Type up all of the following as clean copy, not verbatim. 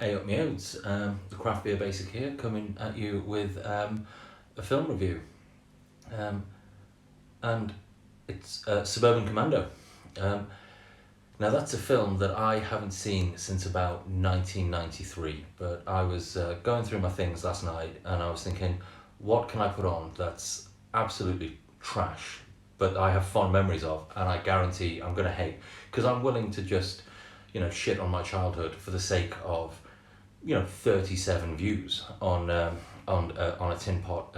Hey up me oats, the craft beer basic here, coming at you with a film review, um, and it's Suburban Commando. Um, Now that's a film that I haven't seen since about 1993, but I was going through my things last night and I was thinking, what can I put on that's absolutely trash, but I have fond memories of, and I guarantee I'm gonna hate, because I'm willing to just, shit on my childhood for the sake of 37 views on a tin pot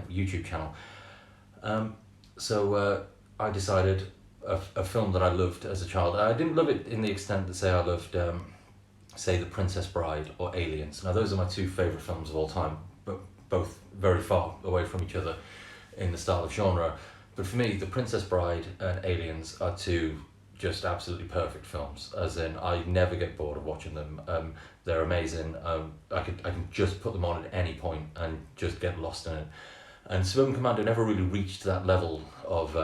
YouTube channel. So I decided a film that I loved as a child. I didn't love it in the extent that say I loved say The Princess Bride or Aliens. Now those are my two favourite films of all time, but both very far away from each other in the style of genre. But for me, The Princess Bride and Aliens are two just absolutely perfect films, as in I never get bored of watching them. They're amazing. I can just put them on at any point and just get lost in it. And Suburban Commando never really reached that level of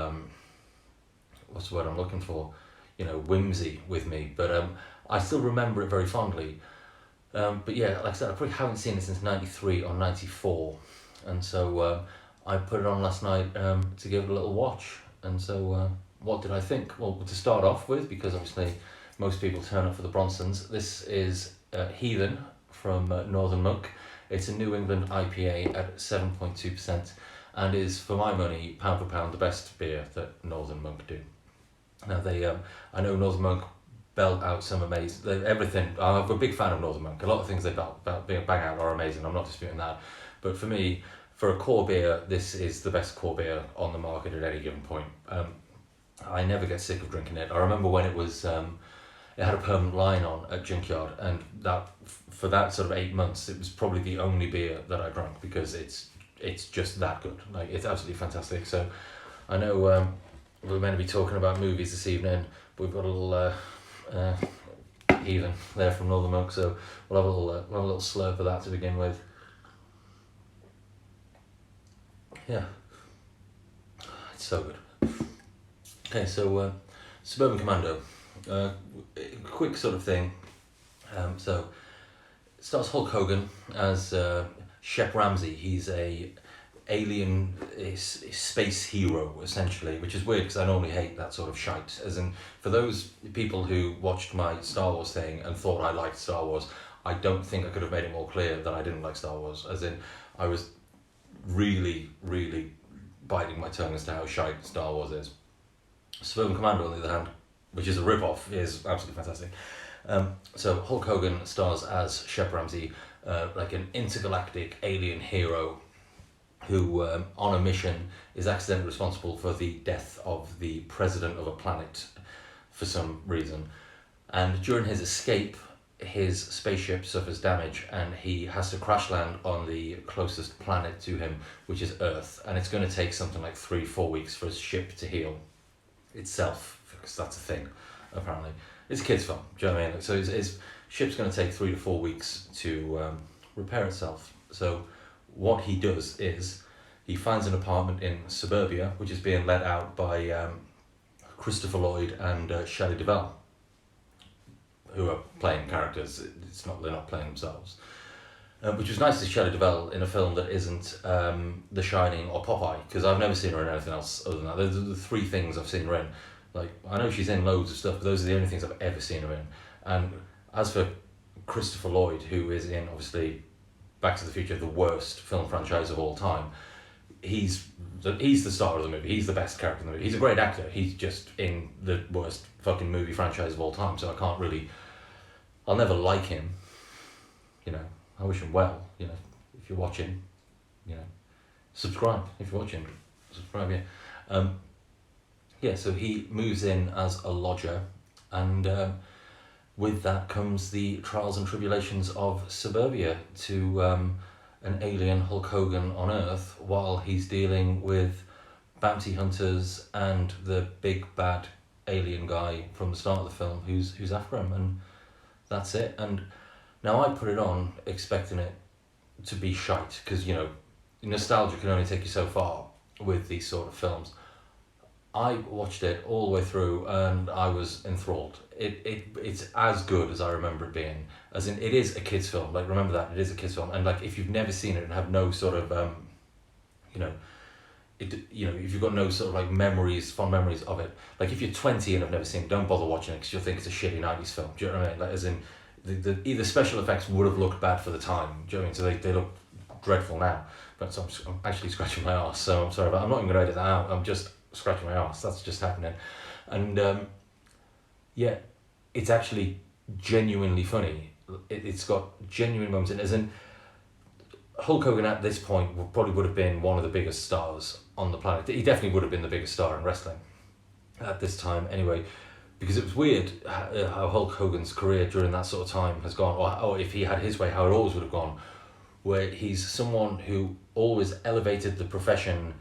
what's the word I'm looking for, whimsy with me. But I still remember it very fondly. But yeah, like I said, I probably haven't seen it since '93 or '94, and so I put it on last night to give it a little watch. And so what did I think? Well, to start off with, because obviously most people turn up for the Bronsons, this is Heathen from Northern Monk. It's a New England IPA at 7.2% and is, for my money, pound for pound, the best beer that Northern Monk do. Now I know Northern Monk belt out some amazing, everything. I'm a big fan of Northern Monk. A lot of things they bang out are amazing. I'm not disputing that. But for me, for a core beer, this is the best core beer on the market at any given point. I never get sick of drinking it. I remember when it was, it had a permanent line on at Junkyard, and that for that sort of 8 months, it was probably the only beer that I drank, because it's just that good. Like, it's absolutely fantastic. So I know we're meant to be talking about movies this evening, but we've got a little Heathen there from Northern Monk, so we'll have a little slurp of that to begin with. Yeah, it's so good. Okay, so Suburban Commando, quick sort of thing. So it stars Hulk Hogan as Shep Ramsey. He's a alien space hero, essentially, which is weird because I normally hate that sort of shite. As in, for those people who watched my Star Wars thing and thought I liked Star Wars, I don't think I could have made it more clear that I didn't like Star Wars. As in, I was really, really biting my tongue as to how shite Star Wars is. Suburban Commando, on the other hand, which is a rip-off, is absolutely fantastic. So Hulk Hogan stars as Shep Ramsey, like an intergalactic alien hero who, on a mission, is accidentally responsible for the death of the president of a planet for some reason. And during his escape, his spaceship suffers damage and he has to crash land on the closest planet to him, which is Earth. And it's going to take something like 3-4 weeks for his ship to heal itself, because that's a thing, apparently. It's a kid's film, do you know what I mean? So his ship's going to take 3 to 4 weeks to repair itself. So what he does is he finds an apartment in suburbia, which is being let out by Christopher Lloyd and Shelley Duvall, who are playing characters. They're not playing themselves. Which was nice to see Shelley Duvall in a film that isn't The Shining or Popeye, because I've never seen her in anything else other than that. Those are the three things I've seen her in. Like, I know she's in loads of stuff, but those are the only things I've ever seen her in. And as for Christopher Lloyd, who is in, obviously, Back to the Future, the worst film franchise of all time, he's the star of the movie. He's the best character in the movie. He's a great actor. He's just in the worst fucking movie franchise of all time, so I'll never like him, I wish him well, if you're watching, subscribe if you're watching, subscribe, yeah. Yeah, so he moves in as a lodger, and with that comes the trials and tribulations of suburbia to an alien Hulk Hogan on Earth, while he's dealing with bounty hunters and the big bad alien guy from the start of the film who's after him, and that's it. And now I put it on expecting it to be shite, because nostalgia can only take you so far with these sort of films. I watched it all the way through and I was enthralled. It's as good as I remember it being. As in, it is a kids' film. Like, remember that it is a kids' film. And like, if you've never seen it and have no sort of, you know, if you've got no sort of like fond memories of it. Like, if you're 20 and have never seen it, don't bother watching it because you'll think it's a shitty 90s film. Do you know what I mean? Like, as in, either special effects would have looked bad for the time. Do you know what I mean? So they look dreadful now. But so I'm actually scratching my arse. So I'm sorry, but I'm not even going to edit that out. I'm just scratching my arse. That's just happening. And yeah, it's actually genuinely funny. It's got genuine moments in it. As in, Hulk Hogan at this point probably would have been one of the biggest stars on the planet. He definitely would have been the biggest star in wrestling at this time anyway, because it was weird how Hulk Hogan's career during that sort of time has gone, or if he had his way, how it always would have gone, where he's someone who always elevated the profession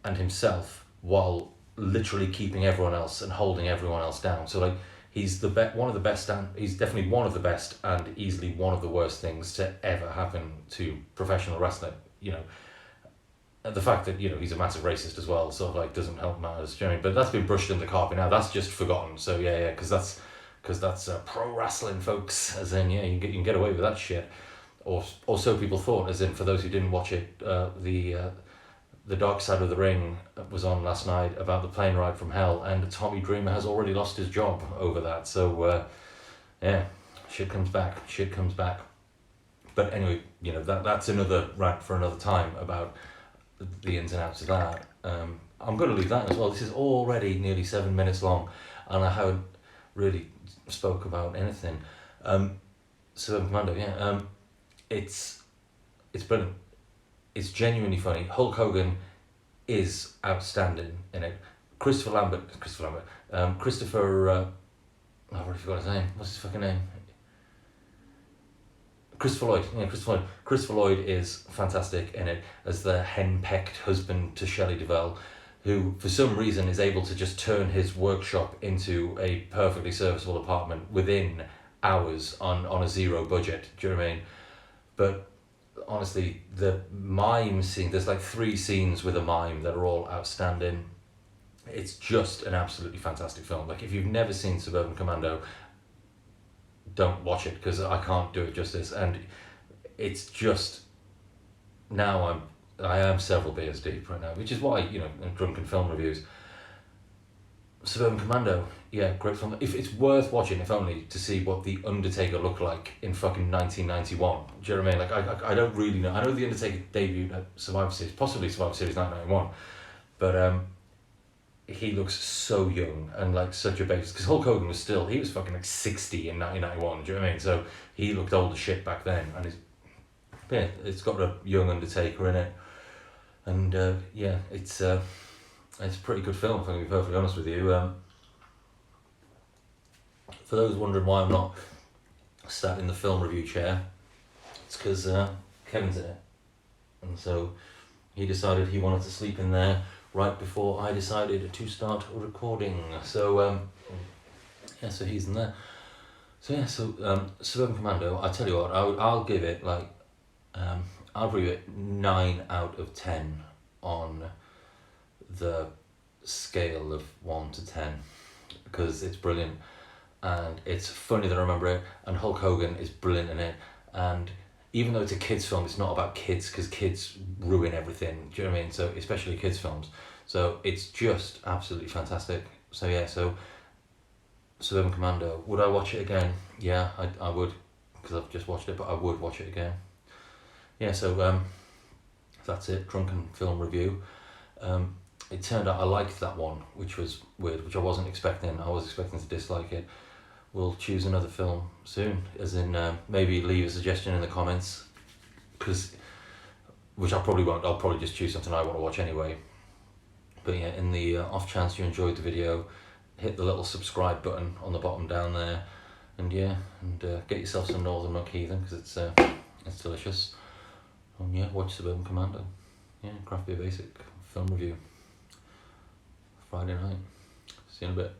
and himself while literally keeping everyone else and holding everyone else down. So like, he's one of the best, and he's definitely one of the best and easily one of the worst things to ever happen to professional wrestling. You know, and the fact that, you know, he's a massive racist as well, sort of like doesn't help matters. Do you know what I mean? But that's been brushed under the carpet now. That's just forgotten. So yeah, because that's pro wrestling, folks. As in, yeah, you can get away with that shit, or so people thought. As in, for those who didn't watch it, the Dark Side of the Ring was on last night about the plane ride from hell, and Tommy Dreamer has already lost his job over that. So yeah, shit comes back. But anyway, you know, that's another rant for another time about the ins and outs of that. I'm going to leave that as well. This is already nearly 7 minutes long, and I haven't really spoke about anything. Suburban Commando, yeah. It's brilliant. It's genuinely funny. Hulk Hogan is outstanding in it. Christopher Lambert. I've already forgot his name. What's his fucking name? Christopher Lloyd. Yeah, Christopher Lloyd. Christopher Lloyd is fantastic in it as the henpecked husband to Shelley Duvall, who for some reason is able to just turn his workshop into a perfectly serviceable apartment within hours on a zero budget. Do you know what I mean? But honestly, the mime scene, there's like 3 scenes with a mime that are all outstanding. It's just an absolutely fantastic film. Like, if you've never seen Suburban Commando, don't watch it, because I can't do it justice. And it's just, now I am several beers deep right now, which is why, you know, in Drunken film reviews, Suburban Commando, yeah, great film. If it's worth watching, if only to see what the Undertaker looked like in fucking 1991. Do you know what I mean? Like, I don't really know. I know the Undertaker debuted at Survivor Series, possibly Survivor Series 1991, but he looks so young and like such a baby. Because Hulk Hogan was fucking like 60 in 1991. Do you know what I mean? So he looked old as shit back then, and it's got a young Undertaker in it, and yeah, it's a pretty good film, if I'm going to be perfectly honest with you. For those wondering why I'm not sat in the film review chair, it's because Kevin's in it. And so he decided he wanted to sleep in there right before I decided to start recording. So, yeah, so he's in there. So, yeah, Suburban Commando, I tell you what, I'll give it like, I'll give it 9 out of 10 on the scale of 1 to 10, because it's brilliant and it's funny that I remember it, and Hulk Hogan is brilliant in it. And even though it's a kids film, it's not about kids, because kids ruin everything. Do you know what I mean? So especially kids films, so it's just absolutely fantastic. So yeah, so Suburban Commando, would I watch it again? Yeah, I would, because I've just watched it, but I would watch it again. Yeah, so that's it, Drunken film review. It turned out I liked that one, which was weird, which I wasn't expecting. I was expecting to dislike it. We'll choose another film soon, as in maybe leave a suggestion in the comments, which I probably won't. I'll probably just choose something I want to watch anyway. But yeah, in the off chance you enjoyed the video, hit the little subscribe button on the bottom down there, and yeah, and get yourself some Northern Monk Heathen, because it's delicious. And yeah, watch Suburban Commando. Yeah, Craft Beer Basic film review. Friday night. See you in a bit.